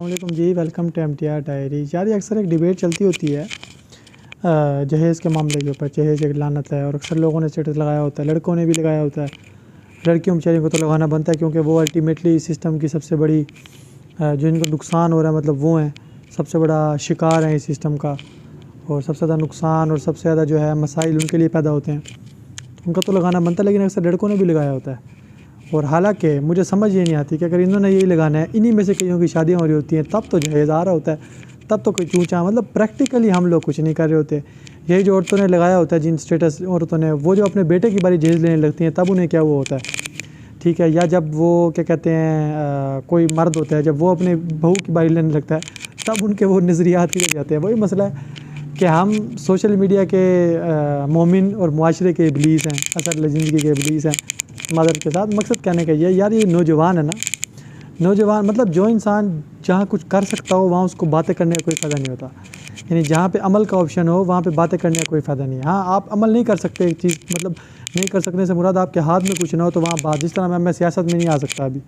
वालेकुम जी, welcome to MTR diary. यार ये अक्सर एक डिबेट चलती होती है जहेज़ के मामले के ऊपर। जहेज़ एक लानत है और अक्सर लोगों ने स्टेटस लगाया होता है, लड़कों ने भी लगाया होता है। लड़कियों बेचारियों को तो लगाना बनता है क्योंकि वो अल्टीमेटली सिस्टम की सबसे बड़ी जो इनको नुकसान हो रहा है, मतलब वो हैं सबसे बड़ा शिकार है इस सिस्टम का। और सबसे ज़्यादा नुकसान और सबसे ज़्यादा जो है मसाइल उनके लिए पैदा होते हैं, उनका तो लगाना बनता है। लेकिन अक्सर लड़कों ने भी लगाया होता है। और हालांकि मुझे समझ ये नहीं आती कि अगर इन्होंने यही लगाना है, इन्हीं में से कईयों की शादियाँ हो रही होती हैं, तब तो जहेज़ आ रहा होता है, तब तो कोई चूचा, मतलब प्रैक्टिकली हम लोग कुछ नहीं कर रहे होते। यही जो औरतों ने लगाया होता है, जिन स्टेटस औरतों ने, वो जो अपने बेटे की बारी जहेज़ लेने लगती हैं, तब उन्हें क्या वो होता है, ठीक है। या जब वो क्या कहते हैं कोई मर्द होता है, जब वो अपने बहू की बारी लेने लगता है, तब उनके वो नज़रियात किए जाते हैं। वही मसला है कि हम सोशल मीडिया के मोमिन और मुआशरे के इबलीस हैं, असल ज़िंदगी के इबलीस हैं मदद के साथ। मकसद कहने का ये यार, ये नौजवान है ना, नौजवान मतलब जो इंसान जहाँ कुछ कर सकता हो वहाँ उसको बातें करने का कोई फ़ायदा नहीं होता। यानी जहाँ पे अमल का ऑप्शन हो वहाँ पे बातें करने का कोई फ़ायदा नहीं है। हाँ, आप अमल नहीं कर सकते एक चीज़, मतलब नहीं कर सकने से मुराद आपके हाथ में कुछ ना हो तो वहाँ बात, जिस तरह मैं सियासत में नहीं आ सकता, अभी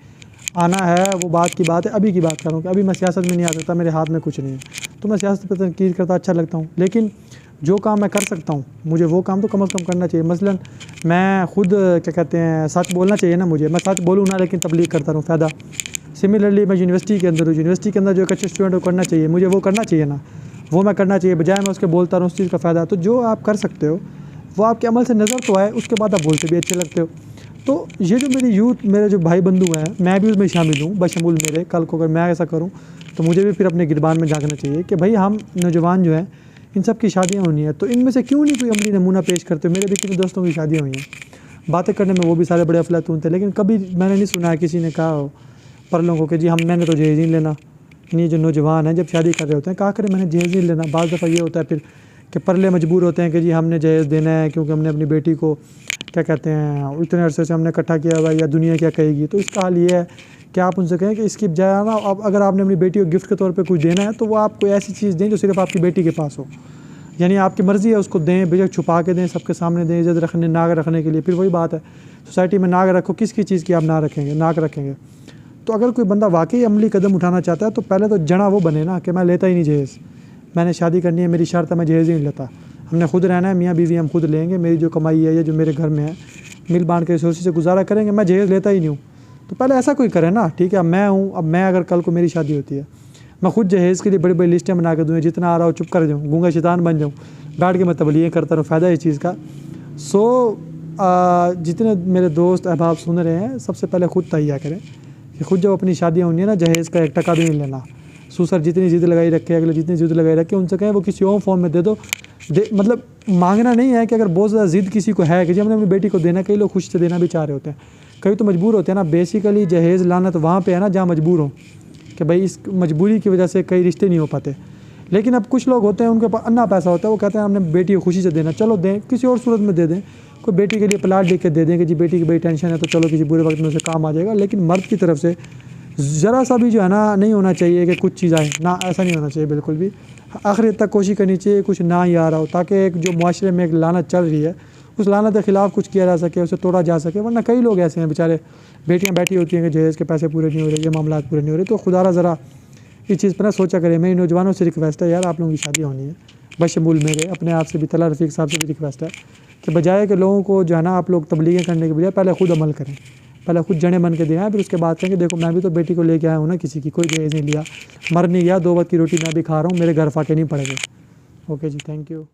आना है वो बात की बात है। अभी की बात करूँ कि अभी मैं सियासत में नहीं आ सकता, मेरे हाथ में कुछ नहीं है, तो मैं सियासत पर तनकीद करता अच्छा लगता हूँ। लेकिन जो काम मैं कर सकता हूँ, मुझे वो काम तो कम से कम करना चाहिए। मसलन मैं खुद क्या कहते हैं, सच बोलना चाहिए ना मुझे, मैं सच बोलूँ ना लेकिन तबलीग करता रहूँ, फ़ायदा। सिमिलरली मैं यूनिवर्सिटी के अंदर हूँ, यूनिवर्सिटी के अंदर जो एक अच्छे स्टूडेंट को करना चाहिए, मुझे वो करना चाहिए ना, वो मैं करना चाहिए, बजाय मैं उसके बोलता रहूँ उस चीज़ का फ़ायदा। तो जो आप कर सकते हो वो आपके अमल से नज़र तो आए, उसके बाद आप बोलते भी अच्छे लगते हो। तो ये जो मेरी यूथ, मेरे जो भाई बंधु हैं, मैं भी उसमें शामिल हूँ बशमूल मेरे। कल को अगर मैं ऐसा करूँ तो मुझे भी फिर अपने गिरबान में झांकना चाहिए कि भाई हम नौजवान जो हैं, इन सब की शादियाँ होनी है, तो इनमें से क्यों नहीं कोई अमली नमूना पेश करते। मेरे भी कितने दोस्तों की शादियाँ हुई हैं, बातें करने में वो भी सारे बड़े अफलातून थे, लेकिन कभी मैंने नहीं सुना है किसी ने कहा हो पर लोगों के जी मैंने तो जहेज़ नहीं लेना। ये जो नौजवान हैं जब शादी कर रहे होते हैं, कहा करें मैंने जहेज़ नहीं लेना। बाज़ दफ़ा ये होता है फिर कि परले मजबूर होते हैं कि जी हमने जहेज़ देना है क्योंकि हमने अपनी बेटी को क्या कहते हैं इतने अरसे से हमने इकट्ठा किया हुआ है, या दुनिया क्या कहेगी। तो इसका हाल ये है कि आप उनसे कहें कि इसकी बजाय ना, अब अगर आपने अपनी बेटी को गिफ्ट के तौर पे कुछ देना है तो वो आपको ऐसी चीज़ दें जो सिर्फ आपकी बेटी के पास हो। यानी आपकी मर्ज़ी है, उसको दें, बेशक छुपा के दें, सबके सामने दें, इज़्ज़त रखने, नाक रखने के लिए। फिर वही बात है, सोसाइटी में नाक रखो, किसकी चीज़ की आप नाक रखेंगे, नाक रखेंगे। तो अगर कोई बंदा वाकई अमली कदम उठाना चाहता है तो पहले तो जड़ा वो बने ना कि मैं लेता ही नहीं जहेज़, मैंने शादी करनी है, मेरी शर्त है, मैं जहेज़ ही नहीं लेता। हमने खुद रहना है, मियाँ बीवी हम खुद लेंगे, मेरी जो कमाई है या जो मेरे घर में है, मिल बांट के रिसोर्स से गुजारा करेंगे, मैं जहेज़ लेता ही नहीं हूँ। तो पहले ऐसा कोई करे ना, ठीक है। मैं हूँ, अब मैं अगर कल को मेरी शादी होती है, मैं खुद जहेज़ के लिए बड़ी बड़ी लिस्टें बना के दूँ, जितना आ रहा हो चुप कर जाऊँ, गूंगा शैतान बन जाऊँ, बैठ के मैं तबलीग करता रहूँ, फ़ायदा इस चीज़ का। जितने मेरे दोस्त अहबाब सुन रहे हैं, सबसे पहले खुद तैयार करें कि खुद जब अपनी शादियाँ होनी है ना, जहेज़ का 1 टका भी नहीं लेना। सूसर जितनी ज़िद लगाई रखे, अगले जितनी ज़िद लगाई रखे, उनसे कहें वो किसी और फॉर्म में दे दो। मतलब मांगना नहीं है कि अगर बहुत ज़्यादा ज़िद किसी को है कि जी हमने अपनी बेटी को देना, कई लोग खुशी से देना भी चाह रहे होते हैं, कई तो मजबूर होते हैं ना। बेसिकली जहेज़ लाना तो वहाँ पे है ना जहाँ मजबूर हो, कि भाई इस मजबूरी की वजह से कई रिश्ते नहीं हो पाते। लेकिन अब कुछ लोग होते हैं उनके पास अन्ना पैसा होता है, वो कहते हैं हमने बेटी को खुशी से देना, चलो दें, किसी और सूरत में दे दें। कोई बेटी के लिए प्लाट लिख के दे दें कि जी बेटी की बड़ी टेंशन है तो चलो किसी बुरे वक्त में उसे काम आ जाएगा। लेकिन मर्द की तरफ से ज़रा सा भी जो है ना नहीं होना चाहिए कि कुछ चीज़ आए ना, ऐसा नहीं होना चाहिए बिल्कुल भी। आखिर तक कोशिश करनी चाहिए कुछ ना ही आ रहा हो, ताकि एक जो मुआशरे में एक लानत चल रही है उस लानत के ख़िलाफ़ कुछ किया जा सके, उसे तोड़ा जा सके। वरना कई लोग ऐसे हैं बेचारे, बेटियाँ बैठी होती हैं कि जहेज़ के पैसे पूरे नहीं हो रहे, ये मामला पूरे नहीं हो रहे। तो खुदारा ज़रा इस चीज़ पर ना सोचा करें। मेरी नौजवानों से रिक्वेस्ट है यार, आप लोगों की शादी होनी है, बशमूल मेरे, अपने आप से भी, तला रफ़ीक साहब से भी रिक्वेस्ट है कि बजाय के लोगों को जो है ना आप लोग तबलीगें करने के बजाय पहले खुद अमल करें, पहले खुद जड़ें बन के दें, फिर उसके बाद कहें कि देखो मैं भी तो बेटी को लेके आया हूँ ना, किसी की कोई जहेज़ नहीं लिया, मर नहीं गया, 2 वक्त की रोटी मैं भी खा रहा हूँ, मेरे घर फाके नहीं पड़ेंगे। ओके जी, थैंक यू।